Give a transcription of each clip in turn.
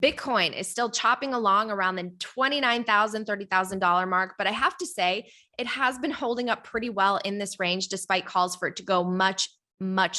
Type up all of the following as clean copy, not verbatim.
Bitcoin is still chopping along around the $29,000, $30,000 mark, but I have to say it has been holding up pretty well in this range despite calls for it to go much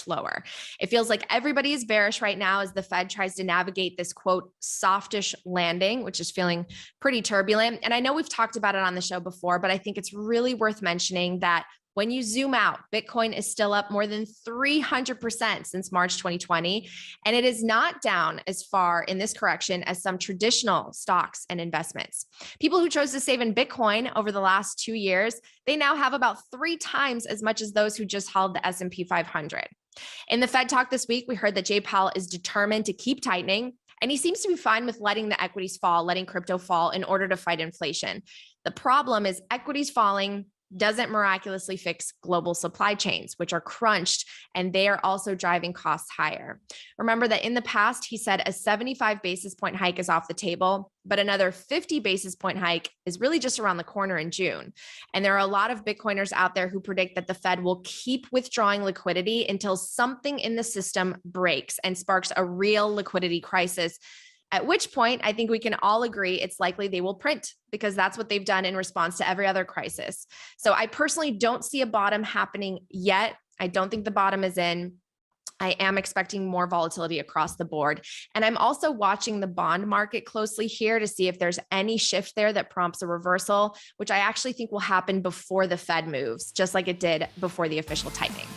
lower. It feels like everybody is bearish right now as the Fed tries to navigate this quote softish landing, which is feeling pretty turbulent. And I know we've talked about it on the show before, but I think it's really worth mentioning that when you zoom out, Bitcoin is still up more than 300% since March 2020, and it is not down as far in this correction as some traditional stocks and investments. People who chose to save in Bitcoin over the last 2 years, they now have about 3 times as much as those who just held the S&P 500. In the Fed talk this week, we heard that Jay Powell is determined to keep tightening, and he seems to be fine with letting the equities fall, letting crypto fall in order to fight inflation. The problem is equities falling doesn't miraculously fix global supply chains, which are crunched, and they are also driving costs higher. Remember that in the past, he said a 75 basis point hike is off the table, but another 50 basis point hike is really just around the corner in June. And there are a lot of Bitcoiners out there who predict that the Fed will keep withdrawing liquidity until something in the system breaks and sparks a real liquidity crisis. At which point, I think we can all agree it's likely they will print because that's what they've done in response to every other crisis. So I personally don't see a bottom happening yet. I don't think the bottom is in. I am expecting more volatility across the board. And I'm also watching the bond market closely here to see if there's any shift there that prompts a reversal, which I actually think will happen before the Fed moves, just like it did before the official tightening.